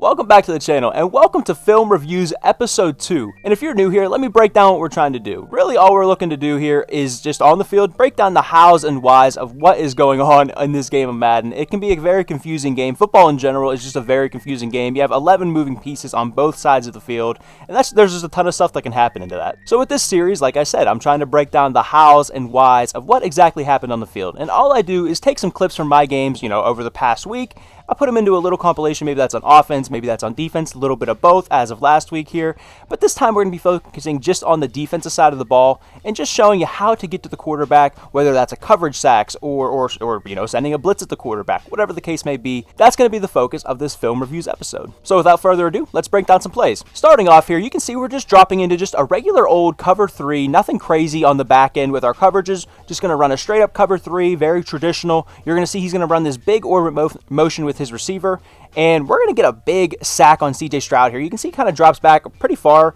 Welcome back to the channel, and welcome to Film Reviews Episode 2. And if you're new here, let me break down what we're trying to do. Really, all we're looking to do here is just on the field, break down the hows and whys of what is going on in this game of Madden. It can be a very confusing game. Football in general is just a very confusing game. You have 11 moving pieces on both sides of the field, and there's just a ton of stuff that can happen into that. So with this series, like I said, I'm trying to break down the hows and whys of what exactly happened on the field. And all I do is take some clips from my games, over the past week. I put them into a little compilation. Maybe that's on offense, maybe that's on defense, a little bit of both as of last week here. But this time we're going to be focusing just on the defensive side of the ball and just showing you how to get to the quarterback, whether that's a coverage sacks or sending a blitz at the quarterback, whatever the case may be. That's going to be the focus of this Film Reviews episode. So without further ado, let's break down some plays. Starting off here, you can see we're just dropping into just a regular old cover 3, nothing crazy on the back end with our coverages. Just going to run a straight up cover 3, very traditional. You're going to see he's going to run this big orbit motion with his receiver, and we're going to get a big sack on CJ Stroud here. You can see he kind of drops back pretty far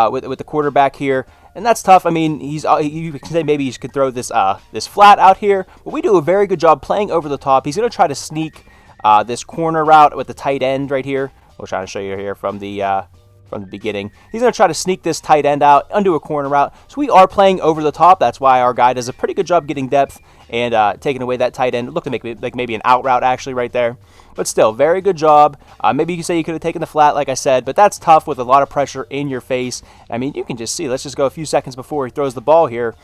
with the quarterback here, and that's tough. I mean, you can say maybe he could throw this flat out here, but we do a very good job playing over the top. He's going to try to sneak this corner route with the tight end right here. We're trying to show you here from the beginning. He's going to try to sneak this tight end out onto a corner route. So we are playing over the top. That's why our guy does a pretty good job getting depth and taking away that tight end. It looked to make like maybe an out route actually right there. But still, very good job. Maybe you could say you could have taken the flat, like I said, but that's tough with a lot of pressure in your face. I mean, you can just see. Let's just go a few seconds before he throws the ball here.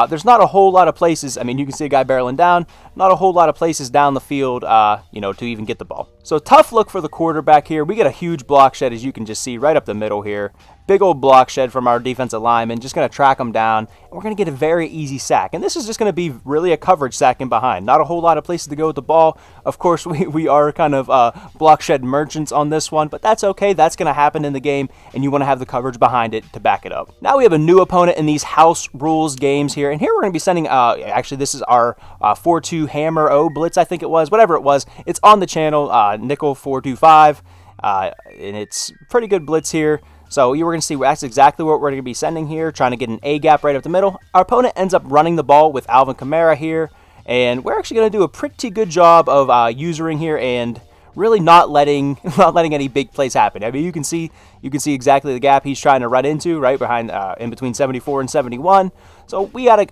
There's not a whole lot of places. I mean, you can see a guy barreling down. Not a whole lot of places down the field, to even get the ball. So tough look for the quarterback here. We get a huge block shed, as you can just see, right up the middle here. Big old block shed from our defensive lineman. Just going to track him down, and we're going to get a very easy sack. And this is just going to be really a coverage sack in behind. Not a whole lot of places to go with the ball. Of course, we are kind of block shed merchants on this one, but that's okay. That's going to happen in the game, and you want to have the coverage behind it to back it up. Now we have a new opponent in these house rules games here, and here we're going to be sending, actually this is our 4-2 hammer O blitz, I think it was, whatever it was. It's on the channel, nickel 4-2-5, and it's pretty good blitz here. So you were going to see that's exactly what we're going to be sending here, trying to get an A gap right up the middle. Our opponent ends up running the ball with Alvin Kamara here, and we're actually going to do a pretty good job of usering here and really not letting any big plays happen. I mean, you can see exactly the gap he's trying to run into, right behind in between 74 and 71. So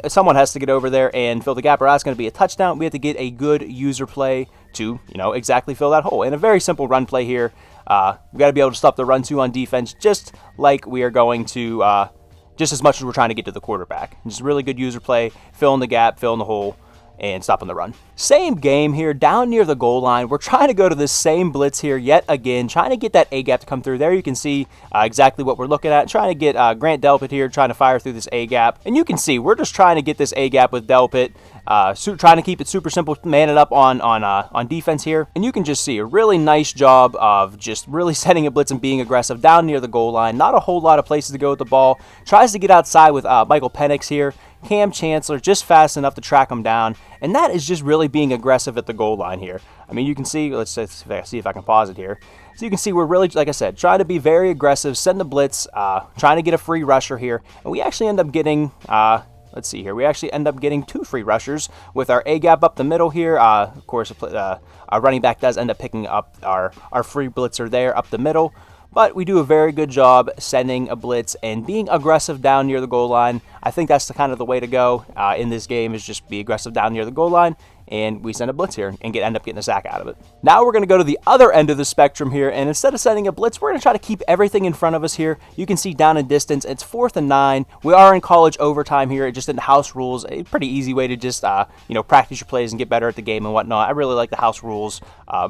someone has to get over there and fill the gap, or that's going to be a touchdown. We have to get a good user play to exactly fill that hole. And a very simple run play here. We got to be able to stop the run two on defense, just like we are going to, just as much as we're trying to get to the quarterback. Just really good user play, filling the gap, filling the hole, and stopping the run. Same game here, down near the goal line. We're trying to go to this same blitz here yet again, trying to get that A gap to come through. There you can see exactly what we're looking at. Trying to get Grant Delpit here, trying to fire through this A gap. And you can see we're just trying to get this A gap with Delpit. Trying to keep it super simple, man it up on defense here. And you can just see a really nice job of just really setting a blitz and being aggressive down near the goal line. Not a whole lot of places to go with the ball. Tries to get outside with Michael Penix here. Cam Chancellor just fast enough to track him down. And that is just really being aggressive at the goal line here. I mean, you can see, let's see if I can pause it here. So you can see we're really, like I said, trying to be very aggressive, send the blitz, trying to get a free rusher here. And we actually end up getting... let's see here. We actually end up getting 2 free rushers with our A-gap up the middle here. Of course, our running back does end up picking up our free blitzer there up the middle. But we do a very good job sending a blitz and being aggressive down near the goal line. I think that's the kind of the way to go in this game, is just be aggressive down near the goal line. And we send a blitz here and end up getting a sack out of it. Now we're going to go to the other end of the spectrum here, and instead of sending a blitz, we're going to try to keep everything in front of us here. You can see down in distance, it's 4th and 9. We are in college overtime here, just in the house rules. A pretty easy way to just, practice your plays and get better at the game and whatnot. I really like the house rules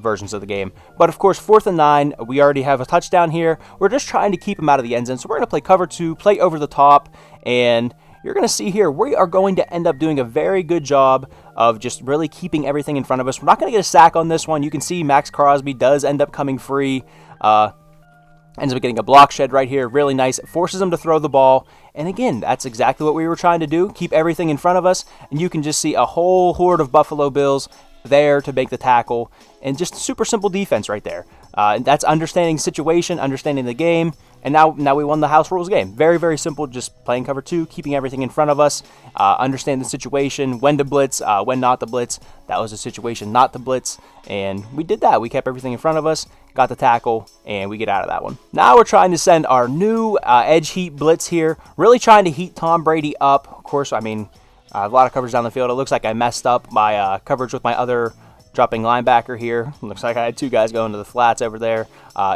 versions of the game. But of course, 4th and 9, we already have a touchdown here. We're just trying to keep him out of the end zone. So we're going to play cover 2, play over the top, and you're going to see here, we are going to end up doing a very good job of just really keeping everything in front of us. We're not going to get a sack on this one. You can see Max Crosby does end up coming free. Ends up getting a block shed right here. Really nice. It forces him to throw the ball. And again, that's exactly what we were trying to do. Keep everything in front of us. And you can just see a whole horde of Buffalo Bills there to make the tackle. And just super simple defense right there. That's understanding situation, understanding the game. And now we won the house rules game. Very, very simple, just playing cover 2, keeping everything in front of us, understand the situation, when to blitz, when not to blitz. That was a situation not to blitz, and we did that. We kept everything in front of us, got the tackle, and we get out of that one. Now we're trying to send our new edge heat blitz here, really trying to heat Tom Brady up. Of course, I mean, a lot of coverage down the field. It looks like I messed up my coverage with my other dropping linebacker here. Looks like I had two guys going to the flats over there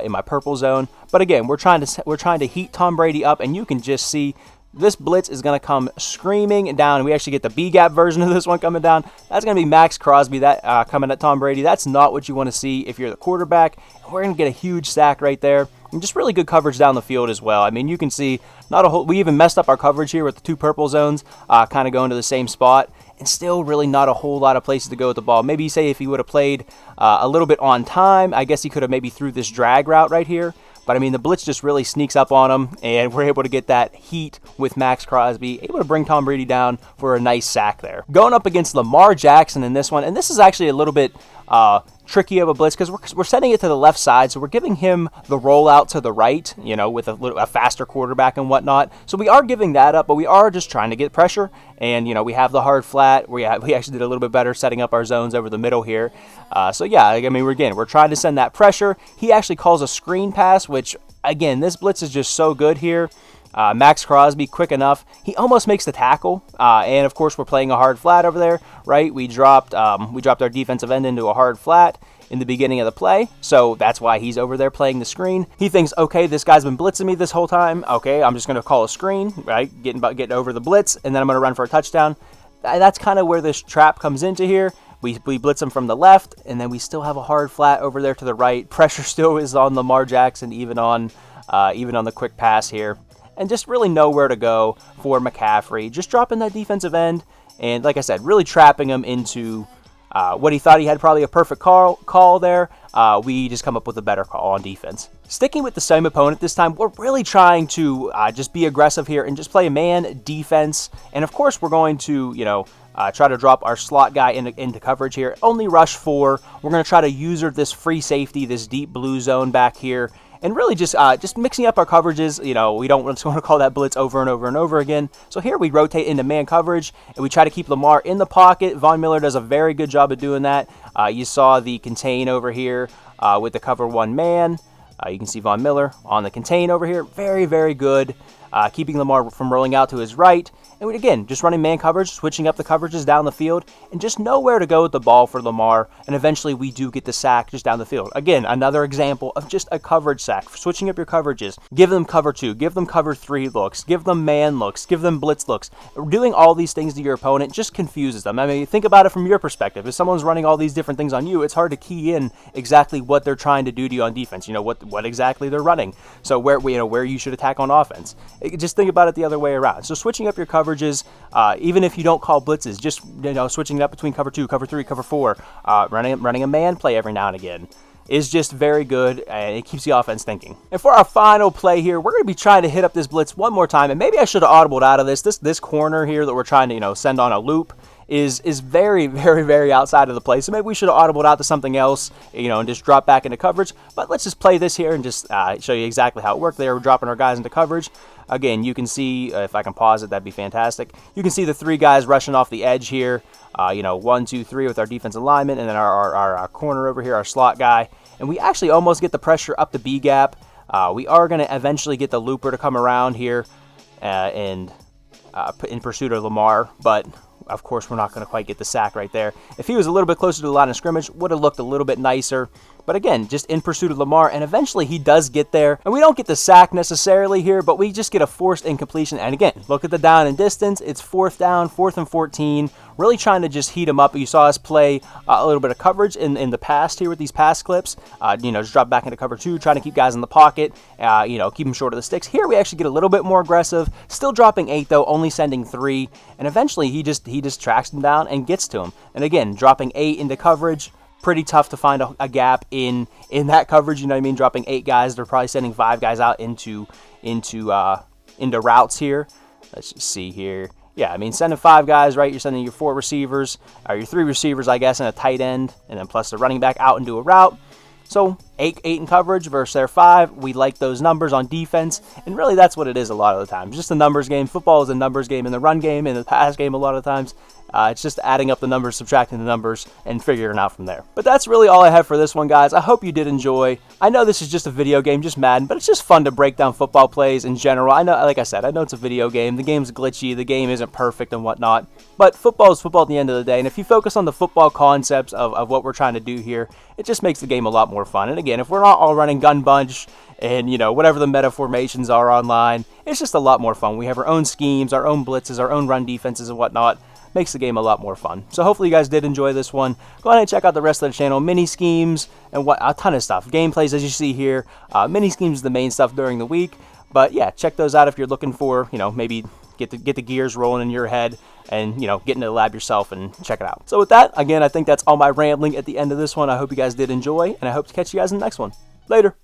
in my purple zone. But again, we're trying to heat Tom Brady up, and you can just see this blitz is going to come screaming down. We actually get the B-gap version of this one coming down. That's going to be Max Crosby coming at Tom Brady. That's not what you want to see if you're the quarterback. We're going to get a huge sack right there. And just really good coverage down the field as well. I mean, you can see we even messed up our coverage here with the two purple zones kind of going to the same spot. And still really not a whole lot of places to go with the ball. Maybe say if he would have played a little bit on time, I guess he could have maybe threw this drag route right here. But, I mean, the blitz just really sneaks up on him, and we're able to get that heat with Max Crosby, able to bring Tom Brady down for a nice sack there. Going up against Lamar Jackson in this one, and this is actually a little bit tricky of a blitz because we're sending it to the left side, so we're giving him the rollout to the right, you know, with a faster quarterback and whatnot. So we are giving that up, but we are just trying to get pressure, and, you know, we have the hard flat. We actually did a little bit better setting up our zones over the middle here. So, yeah, I mean, we're trying to send that pressure. He actually calls a screen pass, which, again, this blitz is just so good here. Max Crosby, quick enough. He almost makes the tackle, and of course we're playing a hard flat over there, right? We dropped our defensive end into a hard flat in the beginning of the play, so that's why he's over there playing the screen. He thinks, okay, this guy's been blitzing me this whole time. Okay, I'm just going to call a screen, right? Getting over the blitz, and then I'm going to run for a touchdown. That's kind of where this trap comes into here. We blitz him from the left, and then we still have a hard flat over there to the right. Pressure still is on Lamar Jackson, even on the quick pass here. And just really nowhere to go for McCaffrey. Just dropping that defensive end, and like I said, really trapping him into what he thought he had probably a perfect call there. We just come up with a better call on defense. Sticking with the same opponent this time, we're really trying to just be aggressive here and just play a man defense. And of course, we're going to, try to drop our slot guy into coverage here. Only rush 4. We're going to try to user this free safety, this deep blue zone back here. And really just mixing up our coverages. You know, we don't just want to call that blitz over and over and over again. So here we rotate into man coverage, and we try to keep Lamar in the pocket. Von Miller does a very good job of doing that. You saw the contain over here with the cover 1 man. You can see Von Miller on the contain over here. Very, very good. Keeping Lamar from rolling out to his right. And again, just running man coverage, switching up the coverages down the field, and just nowhere to go with the ball for Lamar. And eventually we do get the sack just down the field. Again, another example of just a coverage sack, switching up your coverages. Give them cover 2, give them cover 3 looks, give them man looks, give them blitz looks. Doing all these things to your opponent just confuses them. I mean, think about it from your perspective. If someone's running all these different things on you, it's hard to key in exactly what they're trying to do to you on defense. You know, what exactly they're running. So where you should attack on offense. Just think about it the other way around. So switching up your coverages, even if you don't call blitzes, just switching it up between cover 2, cover 3, cover 4, running a man play every now and again is just very good, and it keeps the offense thinking. And for our final play here, we're going to be trying to hit up this blitz one more time, and maybe I should have audibled out of this corner here that we're trying to send on a loop is very, very, very outside of the play. So maybe we should have audibled out to something else, and just drop back into coverage. But let's just play this here and just show you exactly how it worked there. We're dropping our guys into coverage. Again, you can see, if I can pause it, that'd be fantastic. You can see the 3 guys rushing off the edge here. 1, 2, 3 with our defensive lineman, and then our corner over here, our slot guy. And we actually almost get the pressure up the B gap. We are going to eventually get the looper to come around here and in pursuit of Lamar, but of course we're not going to quite get the sack right there. If he was a little bit closer to the line of scrimmage, would have looked a little bit nicer. But again, just in pursuit of Lamar, and eventually he does get there. And we don't get the sack necessarily here, but we just get a forced incompletion. And again, look at the down and distance. It's 4th down, 4th and 14. Really trying to just heat him up. You saw us play a little bit of coverage in the past here with these pass clips. Just drop back into cover 2, trying to keep guys in the pocket, keep them short of the sticks. Here we actually get a little bit more aggressive. Still dropping 8 though, only sending 3. And eventually he just tracks him down and gets to him. And again, dropping 8 into coverage. Pretty tough to find a gap in that coverage, dropping 8 guys. They're probably sending 5 guys out into routes here. Let's just see here. Yeah, sending 5 guys, right? You're sending your 4 receivers, or your 3 receivers, I guess, and a tight end, and then plus the running back out into a route. So 8 in coverage versus their 5. We like those numbers on defense, and really that's what it is a lot of the times. Just a numbers game. Football is a numbers game in the run game, in the pass game a lot of times. It's just adding up the numbers, subtracting the numbers, and figuring it out from there. But that's really all I have for this one, guys. I hope you did enjoy. I know this is just a video game, just Madden, but it's just fun to break down football plays in general. I know, like I said, I know it's a video game. The game's glitchy. The game isn't perfect and whatnot. But football is football at the end of the day. And if you focus on the football concepts of what we're trying to do here, it just makes the game a lot more fun. And again, if we're not all running gun bunch and, whatever the meta formations are online, it's just a lot more fun. We have our own schemes, our own blitzes, our own run defenses and whatnot. Makes the game a lot more fun. So hopefully you guys did enjoy this one. Go ahead and check out the rest of the channel. Mini schemes and a ton of stuff. Gameplays, as you see here. Mini schemes is the main stuff during the week. But yeah, check those out if you're looking for, maybe get the gears rolling in your head and, get into the lab yourself and check it out. So with that, again, I think that's all my rambling at the end of this one. I hope you guys did enjoy, and I hope to catch you guys in the next one. Later.